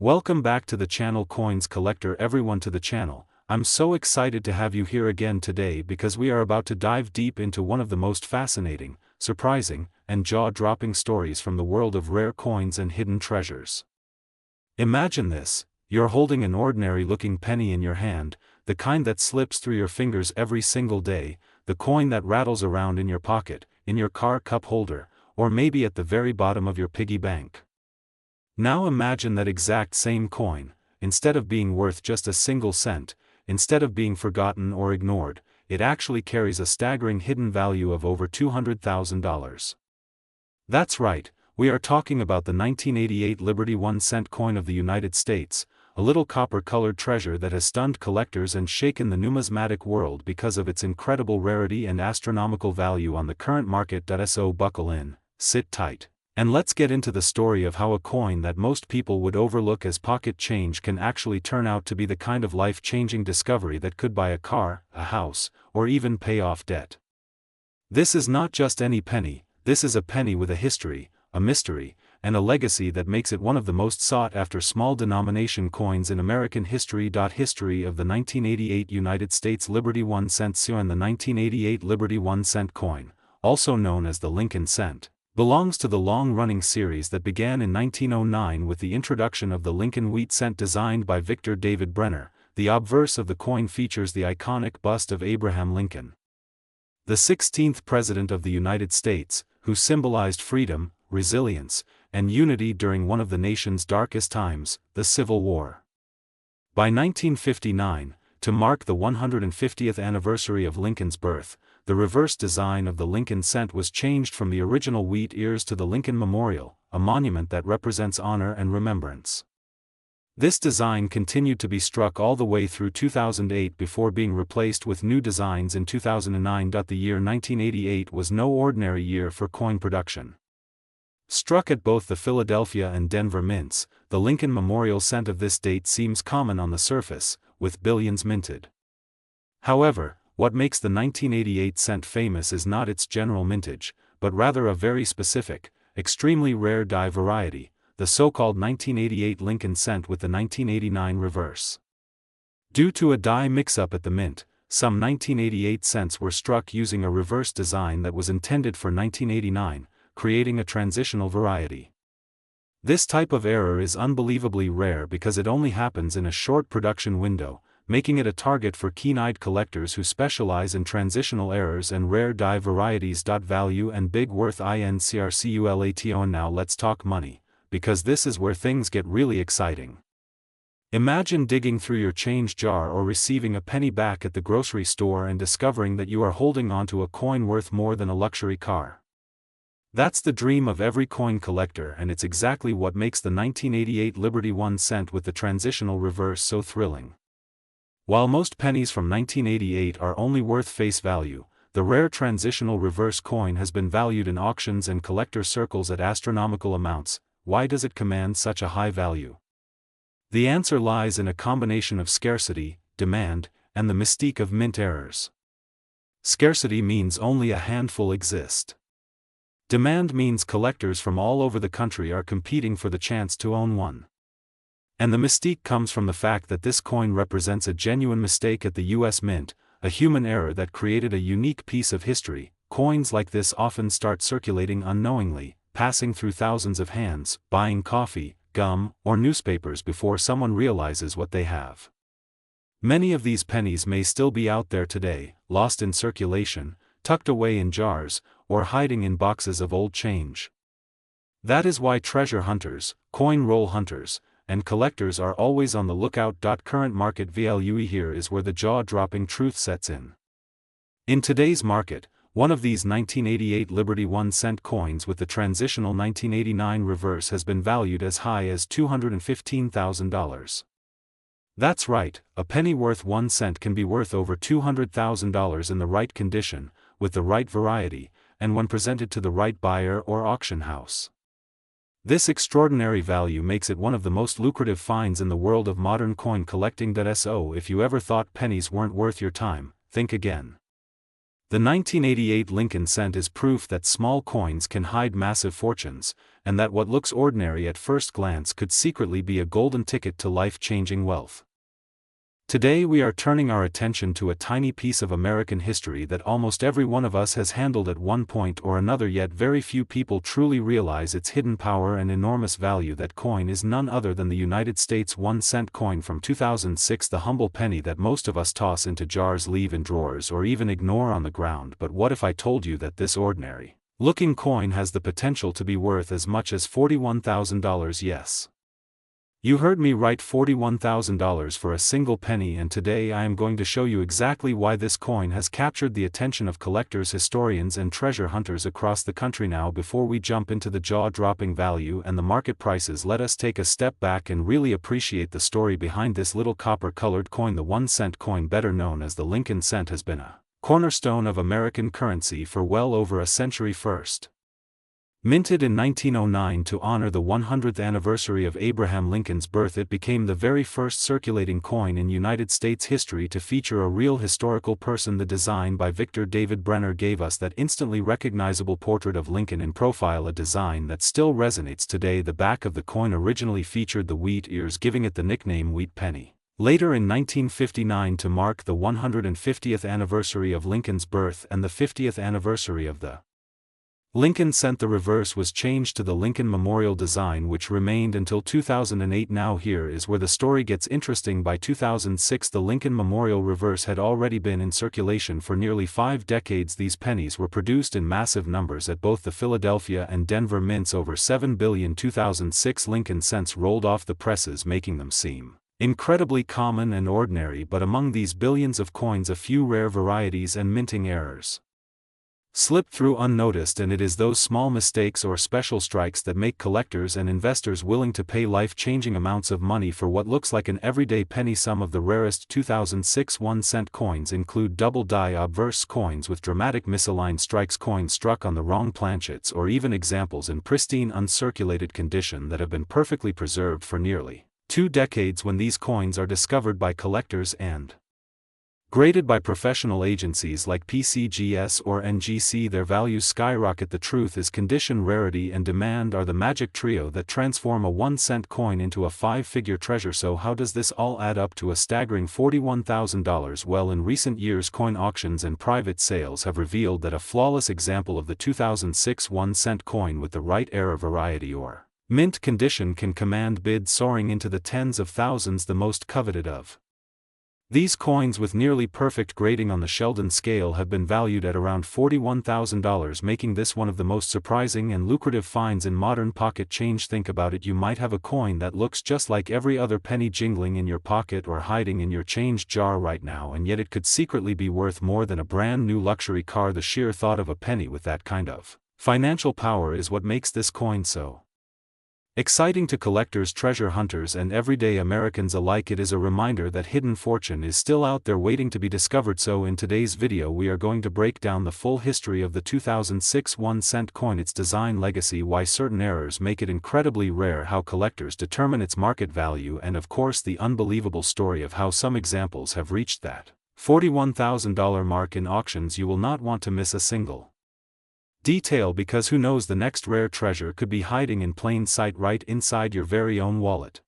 Welcome back to the channel Coins Collector. Everyone to the channel. I'm so excited to have you here again today because we are about to dive deep into one of the most fascinating, surprising, and jaw-dropping stories from the world of rare coins and hidden treasures. Imagine this: you're holding an ordinary-looking penny in your hand, the kind that slips through your fingers every single day, the coin that rattles around in your pocket, in your car cup holder, or maybe at the very bottom of your piggy bank. Now imagine that exact same coin, instead of being worth just a single cent, instead of being forgotten or ignored, it actually carries a staggering hidden value of over $200,000. That's right, we are talking about the 1988 Liberty 1-cent coin of the United States, a little copper-colored treasure that has stunned collectors and shaken the numismatic world because of its incredible rarity and astronomical value on the current market. So buckle in, sit tight, and let's get into the story of how a coin that most people would overlook as pocket change can actually turn out to be the kind of life-changing discovery that could buy a car, a house, or even pay off debt. This is not just any penny, this is a penny with a history, a mystery, and a legacy that makes it one of the most sought-after small-denomination coins in American history. History of the 1988 United States Liberty 1-cent coin. The 1988 Liberty 1-cent coin, also known as the Lincoln cent, belongs to the long-running series that began in 1909 with the introduction of the Lincoln wheat cent designed by Victor David Brenner. The obverse of the coin features the iconic bust of Abraham Lincoln, the 16th President of the United States, who symbolized freedom, resilience, and unity during one of the nation's darkest times, the Civil War. By 1959, to mark the 150th anniversary of Lincoln's birth, the reverse design of the Lincoln cent was changed from the original wheat ears to the Lincoln Memorial, a monument that represents honor and remembrance. This design continued to be struck all the way through 2008 before being replaced with new designs in 2009. The year 1988 was no ordinary year for coin production. Struck at both the Philadelphia and Denver mints, the Lincoln Memorial cent of this date seems common on the surface, with billions minted. However, what makes the 1988 cent famous is not its general mintage, but rather a very specific, extremely rare die variety, the so-called 1988 Lincoln cent with the 1989 reverse. Due to a die mix-up at the mint, some 1988 cents were struck using a reverse design that was intended for 1989, creating a transitional variety. This type of error is unbelievably rare because it only happens in a short production window, making it a target for keen-eyed collectors who specialize in transitional errors and rare die varieties. Value and big worth incrculato. And now let's talk money, because this is where things get really exciting. Imagine digging through your change jar or receiving a penny back at the grocery store and discovering that you are holding onto a coin worth more than a luxury car. That's the dream of every coin collector, and it's exactly what makes the 1988 Liberty 1-cent with the transitional reverse so thrilling. While most pennies from 1988 are only worth face value, the rare transitional reverse coin has been valued in auctions and collector circles at astronomical amounts. Why does it command such a high value? The answer lies in a combination of scarcity, demand, and the mystique of mint errors. Scarcity means only a handful exist. Demand means collectors from all over the country are competing for the chance to own one. And the mystique comes from the fact that this coin represents a genuine mistake at the US Mint, a human error that created a unique piece of history. Coins like this often start circulating unknowingly, passing through thousands of hands, buying coffee, gum, or newspapers before someone realizes what they have. Many of these pennies may still be out there today, lost in circulation, tucked away in jars, or hiding in boxes of old change. That is why treasure hunters, coin roll hunters, and collectors are always on the lookout. Current market value. Here is where the jaw-dropping truth sets in. In today's market, one of these 1988 Liberty 1-cent coins with the transitional 1989 reverse has been valued as high as $215,000. That's right, a penny worth 1 cent can be worth over $200,000 in the right condition, with the right variety, and when presented to the right buyer or auction house. This extraordinary value makes it one of the most lucrative finds in the world of modern coin collecting. So if you ever thought pennies weren't worth your time, think again. The 1988 Lincoln cent is proof that small coins can hide massive fortunes, and that what looks ordinary at first glance could secretly be a golden ticket to life-changing wealth. Today we are turning our attention to a tiny piece of American history that almost every one of us has handled at one point or another, yet very few people truly realize its hidden power and enormous value. That coin is none other than the United States 1-cent coin from 2006, the humble penny that most of us toss into jars, leave in drawers, or even ignore on the ground. But what if I told you that this ordinary-looking coin has the potential to be worth as much as $41,000? Yes. You heard me right, $41,000 for a single penny, and today I am going to show you exactly why this coin has captured the attention of collectors, historians, and treasure hunters across the country. Now, before we jump into the jaw-dropping value and the market prices, let us take a step back and really appreciate the story behind this little copper-colored coin. The 1-cent coin, better known as the Lincoln cent, has been a cornerstone of American currency for well over a century. First minted in 1909 to honor the 100th anniversary of Abraham Lincoln's birth, it became the very first circulating coin in United States history to feature a real historical person. The design by Victor David Brenner gave us that instantly recognizable portrait of Lincoln in profile, a design that still resonates today. The back of the coin originally featured the wheat ears, giving it the nickname Wheat Penny. Later in 1959, to mark the 150th anniversary of Lincoln's birth and the 50th anniversary of the Lincoln cent, the reverse was changed to the Lincoln Memorial design, which remained until 2008. Now here is where the story gets interesting. By 2006, the Lincoln Memorial reverse had already been in circulation for nearly 5 decades. These pennies were produced in massive numbers at both the Philadelphia and Denver mints, over 7 billion. 2006 Lincoln cents rolled off the presses, making them seem incredibly common and ordinary. But among these billions of coins, a few rare varieties and minting errors slipped through unnoticed, and it is those small mistakes or special strikes that make collectors and investors willing to pay life-changing amounts of money for what looks like an everyday penny. Some of the rarest 2006 1-cent coins include double-die obverse coins with dramatic misaligned strikes, coins struck on the wrong planchets, or even examples in pristine uncirculated condition that have been perfectly preserved for nearly 2 decades. When these coins are discovered by collectors and graded by professional agencies like PCGS or NGC, their values skyrocket. The truth is, condition, rarity, and demand are the magic trio that transform a 1-cent coin into a 5-figure treasure. So how does this all add up to a staggering $41,000? Well, in recent years, coin auctions and private sales have revealed that a flawless example of the 2006 1-cent coin with the right era, variety, or mint condition can command bids soaring into the tens of thousands. The most coveted of these coins, with nearly perfect grading on the Sheldon scale, have been valued at around $41,000, making this one of the most surprising and lucrative finds in modern pocket change. Think about it, you might have a coin that looks just like every other penny jingling in your pocket or hiding in your change jar right now, and yet it could secretly be worth more than a brand new luxury car. The sheer thought of a penny with that kind of financial power is what makes this coin so exciting to collectors, treasure hunters, and everyday Americans alike. It is a reminder that hidden fortune is still out there waiting to be discovered. So in today's video, we are going to break down the full history of the 2006 1-cent coin, its design, legacy, why certain errors make it incredibly rare, how collectors determine its market value, and of course the unbelievable story of how some examples have reached that $41,000 mark in auctions. You will not want to miss a single detail, because who knows, the next rare treasure could be hiding in plain sight right inside your very own wallet.